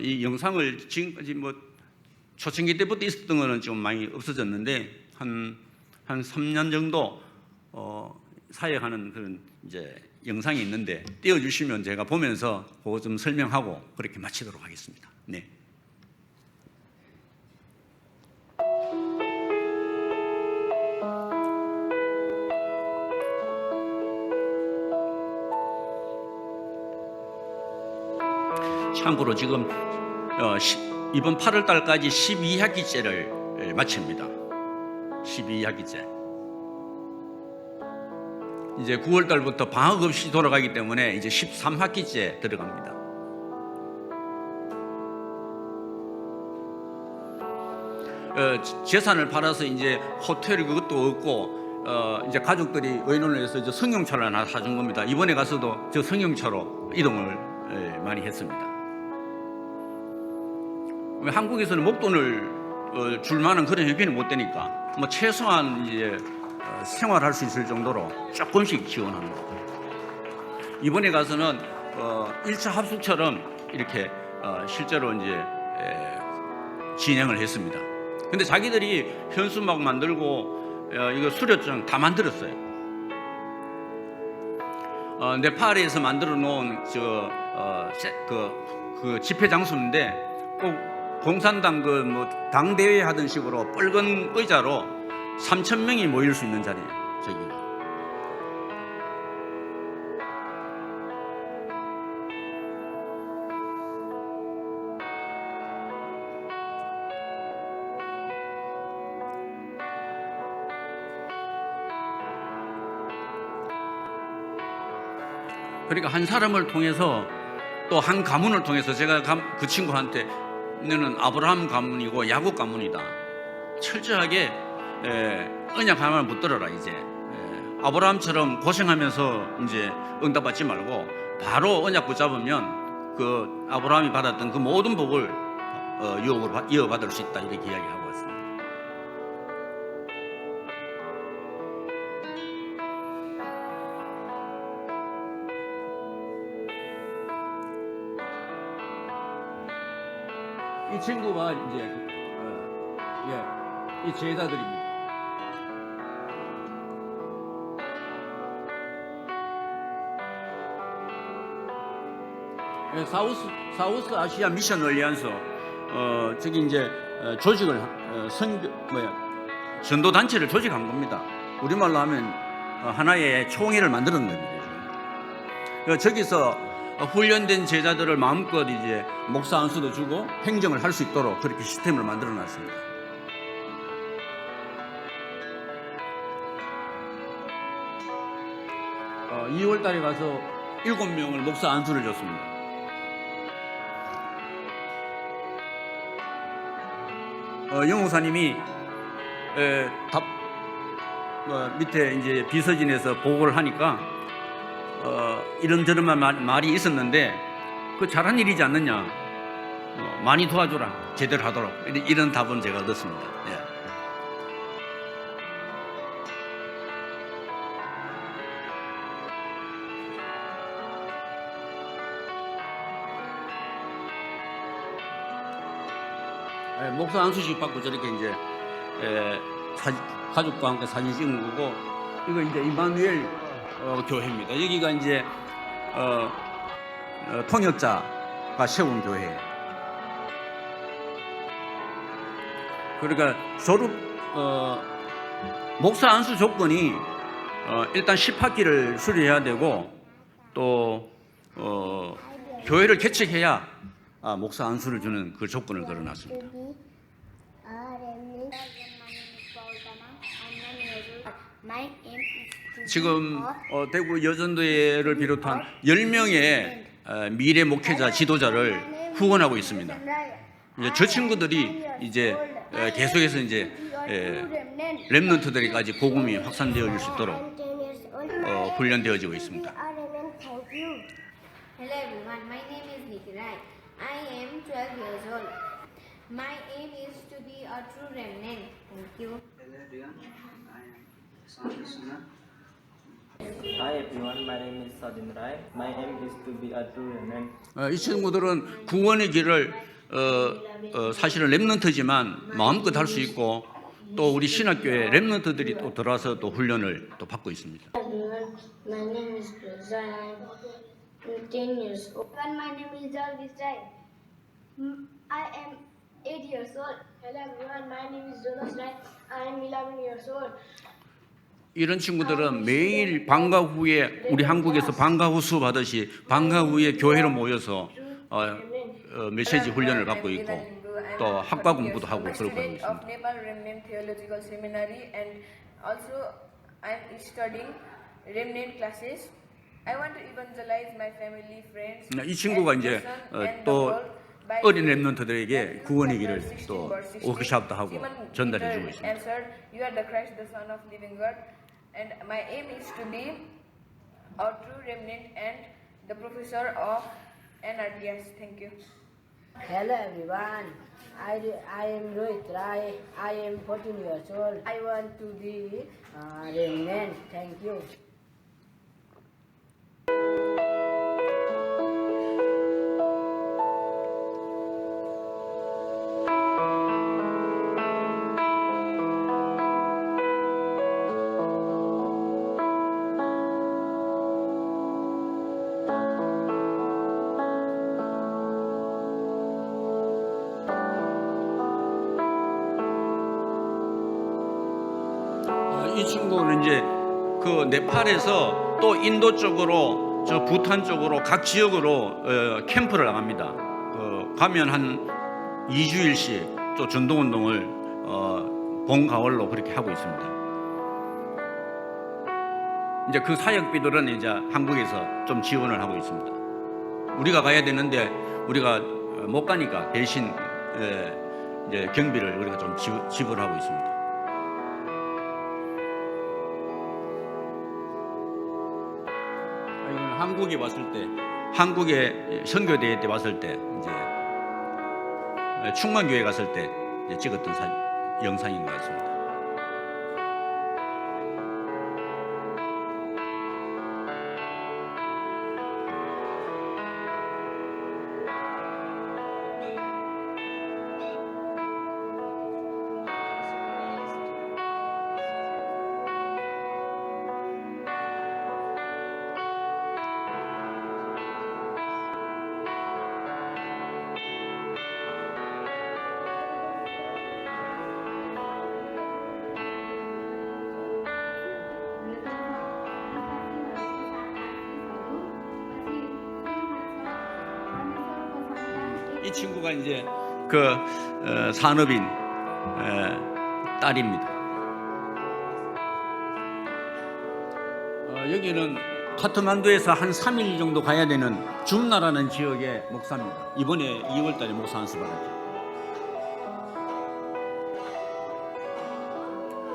이 영상을 지금까지 뭐 초창기 때부터 있었던 거는 좀 많이 없어졌는데 한 3년 정도 사역하는 그런 이제 영상이 있는데 띄워주시면 제가 보면서 그거 좀 설명하고 그렇게 마치도록 하겠습니다. 네. 참고로 지금 이번 8월 달까지 12학기째를 마칩니다. 12학기째. 이제 9월 달부터 방학 없이 돌아가기 때문에 이제 13학기째 들어갑니다. 재산을 팔아서 이제 호텔 그것도 없고 이제 가족들이 의논을 해서 이제 승용차를 하나 사준 겁니다. 이번에 가서도 저 승용차로 이동을 많이 했습니다. 한국에서는 목돈을 줄 만한 그런 형편이 못 되니까 뭐 최소한 이제 생활할 수 있을 정도로 조금씩 지원하는 거예요. 이번에 가서는 1차 합숙처럼 이렇게 실제로 이제 진행을 했습니다. 근데 자기들이 현수막 만들고 이거 수료증 다 만들었어요. 네팔에서 만들어 놓은 그 집회 장소인데 꼭 공산당 당 대회 하던 식으로 뻘건 의자로 3,000명이 모일 수 있는 자리예요. 저기가. 그러니까 한 사람을 통해서 또 한 가문을 통해서 제가 그 친구한테 너는 아브라함 가문이고 야곱 가문이다. 철저하게 언약 하나만 붙들어라. 이제 아브라함처럼 고생하면서 이제 응답받지 말고 바로 언약 붙잡으면 그 아브라함이 받았던 그 모든 복을 이어받을 수 있다. 이렇게 이야기하고 왔습니다. 이 친구가 이제 이 제자들입니다. 사우스 아시아 미션 얼리안스 저기 이제 조직을 전도 단체를 조직한 겁니다. 우리말로 하면 하나의 총회를 만드는 겁니다. 저기서 훈련된 제자들을 마음껏 이제 목사 안수도 주고 행정을 할 수 있도록 그렇게 시스템을 만들어 놨습니다. 어, 2월 달에 가서 7명을 목사 안수를 줬습니다. 영 목사님이 밑에 이제 비서진에서 보고를 하니까 이런저런 말이 있었는데 그 잘한 일이지 않느냐, 많이 도와줘라, 제대로 하도록, 이런 답은 제가 얻었습니다. 예. 목사 안수식 받고 저렇게 이제 가족과 함께 사진 찍은 거고, 이거 이제 임마누엘 교회입니다. 여기가 이제 통역자가 세운 교회. 그러니까 졸업 목사 안수 조건이 일단 10학기를 수료해야 되고, 또 교회를 개척해야 목사 안수를 주는 그 조건을 걸어놨습니다. 지금 대구 여전도회를 비롯한 10명의 미래 목회자 지도자를 후원하고 있습니다. 이제 저 친구들이 이제 계속해서 이제 렘넌트들에까지 복음이 확산되어질 수 있도록 훈련되어지고 있습니다. Hello everyone, my name is Nikirai. I am 12 years old. My aim is to be a true remnant. Thank you. Hello everyone, I am Sanjay Suna. Hi everyone, my name is Sadin Rai. My aim is to be a true remnant. 이 친구들은 구원의 길을 사실은 렘넌트지만 마음껏 할 수 있고, 또 우리 신학교에 렘넌트들이 또 들어와서 또 훈련을 또 받고 있습니다. Everyone, my name is Rosa. I'm 10 years old. My name is Jarvis Rai. I am 8 years old. Hello everyone, my name is Jonas Rai. I am 11 years old. 이런 친구들은 매일 방과 후에 우리 한국에서 방과 후 수업 하듯이 방과 후에 교회로 모여서 메시지 훈련을 받고 있고, 또 학과 공부도 하고 그러고 있습니다. Of Nepal Remnant Theological Seminary, and also I am studying remnant classes. I want to evangelize my family, friends. 이 친구가 이제 또 어린 렘넌트들에게 구원의 길을 또 워크숍도 하고 전달해 주고 있습니다. Answered, you are the Christ, the Son of living God, and my aim is to be a true remnant and the professor of NRTS. Thank you. Hello everyone, I am Rohit Rai. I am 14 years old. I want to be remnant. Thank you. 이 친구는 이제 그 네팔에서 또 인도 쪽으로, 저 부탄 쪽으로 각 지역으로 캠프를 나갑니다. 가면 한 2주일씩 또 전도운동을 봄 가을로 그렇게 하고 있습니다. 이제 그 사역비들은 이제 한국에서 좀 지원을 하고 있습니다. 우리가 가야 되는데 우리가 못 가니까 대신 이제 경비를 우리가 좀 지불하고 있습니다. 이건 한국에 왔을 때, 한국에 선교대회 때 왔을 때, 이제 충만교회 갔을 때 이제 찍었던 영상인 것 같습니다. 이 친구가 이제 그 산업인 딸입니다. 여기는 카트만두에서 한 3일 정도 가야 되는 줌나라는 지역의 목사입니다. 이번에 2월달에 목사 안수 받았죠.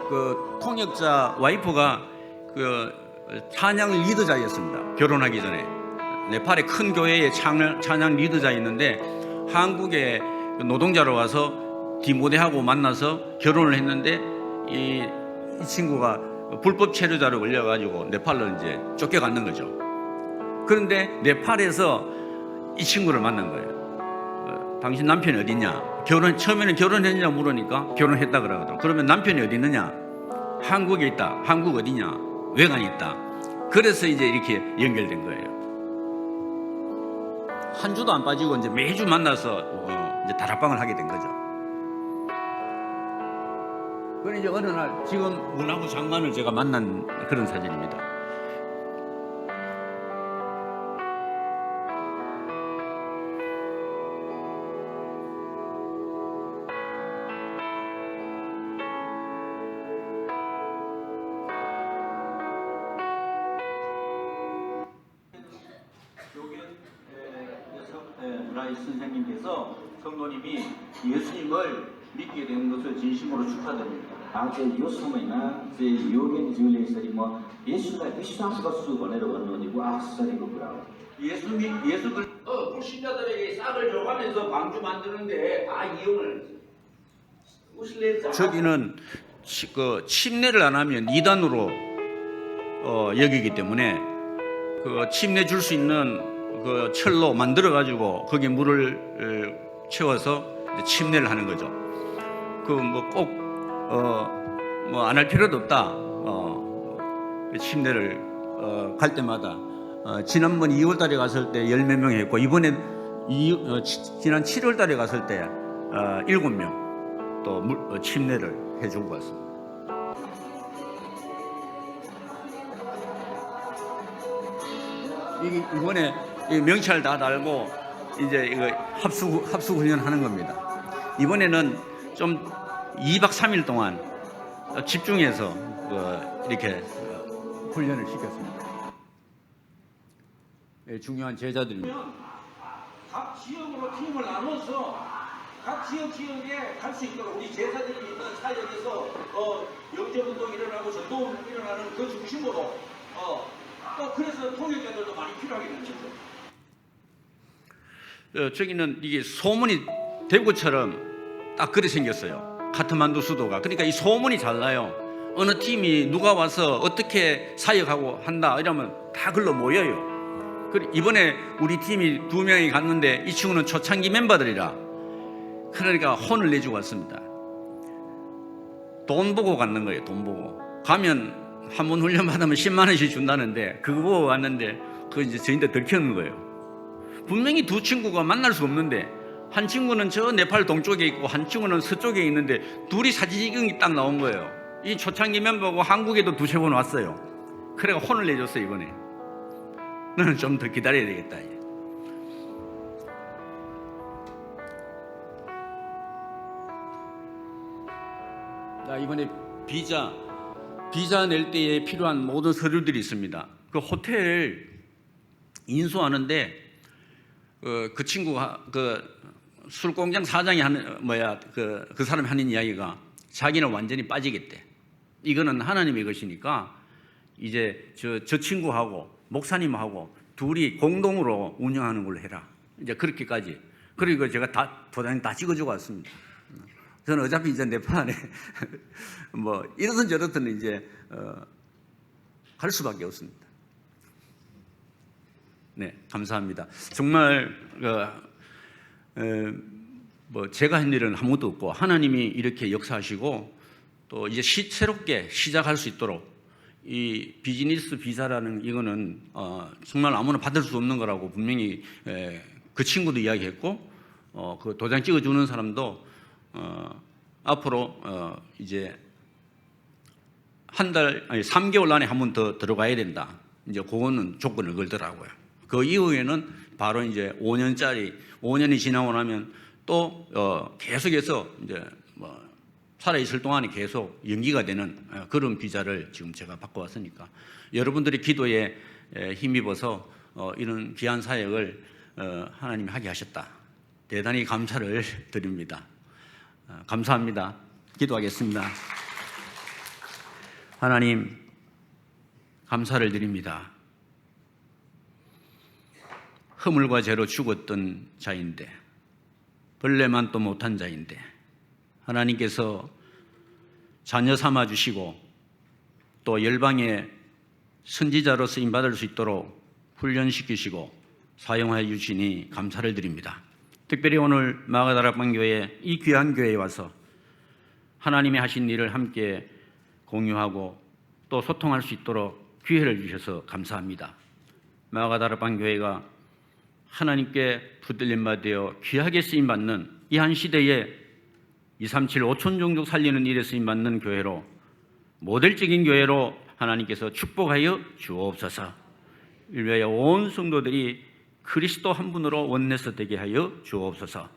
그 통역자 와이프가 그 찬양 리더자였습니다. 결혼하기 전에 네팔의 큰 교회의 찬양 리더자였는데 한국에 노동자로 와서 디모데하고 만나서 결혼을 했는데 이 친구가 불법 체류자로 걸려가지고 네팔로 이제 쫓겨갔는 거죠. 그런데 네팔에서 이 친구를 만난 거예요. 당신 남편이 어디 있냐? 처음에는 결혼했냐 물으니까 결혼했다 그러거든. 그러면 남편이 어디 있느냐? 한국에 있다. 한국 어디냐? 외관이 있다. 그래서 이제 이렇게 연결된 거예요. 한 주도 안 빠지고 이제 매주 만나서 이제 다락방을 하게 된 거죠. 그런데 이제 어느 날 지금 문화부 장관을 제가 만난 그런 사진입니다. 라이스 선생님께서 성도님이 예수님을 믿게 되는 것을 진심으로 축하드립니다. आज यो समयमा चाहिँ योगेनज्यूले यसरी म येशूलाई विश्वास गर्छु भनेर भन्नुभयो वो आश्चर्यको कुरा हो। 예수 불신자들에게 싹을 줘가면서 방주 만드는데 다 이용을 저기는 그 침례를 안 하면 이단으로 여기기 때문에 그 침례 줄 수 있는 그 철로 만들어 가지고 거기에 물을 채워서 침례를 하는 거죠. 그 뭐 꼭 뭐 안 할 필요도 없다. 침례를 갈 때마다 지난번 2월달에 갔을 때 10몇 명 했고 이번에 지난 7월달에 갔을 때 7명 또 침례를 해주고 왔습니다. 이번에 명찰 다 달고 이제 이거 합숙 훈련 하는 겁니다. 이번에는 좀 2박 3일 동안 집중해서 이렇게 훈련을 시켰습니다. 중요한 제자들입니다. 각 지역으로 팀을 나눠서 각 지역에 갈 수 있도록 우리 제자들이 있는 사역에서 영접운동 일어나고 전도운동 일어나는 그 중심으로 또 그래서 통역자들도 많이 필요하게 되는 거죠. 저기는 이게 소문이 대구처럼 딱 그렇게 생겼어요. 카트만두 수도가. 그러니까 이 소문이 잘 나요. 어느 팀이 누가 와서 어떻게 사역하고 한다 이러면 다 글로 모여요. 이번에 우리 팀이 2명이 갔는데 이 친구는 초창기 멤버들이라 그러니까 혼을 내주고 왔습니다. 돈 보고 갔는 거예요. 돈 보고 가면 한 번 훈련 받으면 10만 원씩 준다는데 그거 보고 왔는데 그거 이제 저희한테 들켰는 거예요. 분명히 두 친구가 만날 수 없는데 한 친구는 저 네팔 동쪽에 있고 한 친구는 서쪽에 있는데 둘이 사진이 딱 나온 거예요. 이 초창기 멤버고 한국에도 2-3번 왔어요. 그래가 혼을 내줬어요. 이번에 너는 좀 더 기다려야 되겠다. 자, 이번에 비자 낼 때에 필요한 모든 서류들이 있습니다. 그 호텔 인수하는데 그 친구가 그 술공장 사장이 하는 그 사람이 하는 이야기가 자기는 완전히 빠지겠대. 이거는 하나님의 것이니까 이제 저 친구하고 목사님하고 둘이 공동으로 운영하는 걸로 해라. 이제 그렇게까지. 그리고 제가 도장님 다 찍어주고 왔습니다. 저는 어차피 이제 네팔에 뭐 이렇든 저렇든 이제 갈 수밖에 없습니다. 네, 감사합니다. 정말 뭐 제가 한 일은 아무것도 없고 하나님이 이렇게 역사하시고 또 이제 새롭게 시작할 수 있도록 이 비즈니스 비자라는 이거는 정말 아무나 받을 수 없는 거라고 분명히 그 친구도 이야기했고 그 도장 찍어주는 사람도 앞으로 이제 3개월 안에 한 번 더 들어가야 된다. 이제 그거는 조건을 걸더라고요. 그 이후에는 바로 이제 5년이 지나고 나면 또 계속해서 이제 뭐 살아있을 동안에 계속 연기가 되는 그런 비자를 지금 제가 받고 왔으니까 여러분들의 기도에 힘입어서 이런 귀한 사역을 하나님이 하게 하셨다. 대단히 감사를 드립니다. 감사합니다. 기도하겠습니다. 하나님, 감사를 드립니다. 허물과 죄로 죽었던 자인데, 벌레만 또 못한 자인데 하나님께서 자녀 삼아 주시고 또 열방의 선지자로 쓰임 받을 수 있도록 훈련시키시고 사용하여 주시니 감사를 드립니다. 특별히 오늘 마가다락방교회 이 귀한 교회에 와서 하나님이 하신 일을 함께 공유하고 또 소통할 수 있도록 기회를 주셔서 감사합니다. 마가다락방교회가 하나님께 붙들림 받아 귀하게 쓰임 받는 이 한 시대에 237 5천 종족 살리는 일에 쓰임 받는 교회로, 모델적인 교회로 하나님께서 축복하여 주옵소서. 일베의 온 성도들이 그리스도 한 분으로 원내서 되게 하여 주옵소서.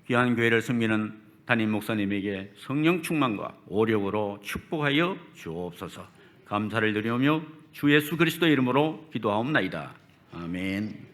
귀한 교회를 섬기는 담임 목사님에게 성령 충만과 오력으로 축복하여 주옵소서. 감사를 드리오며 주 예수 그리스도의 이름으로 기도하옵나이다. 아멘.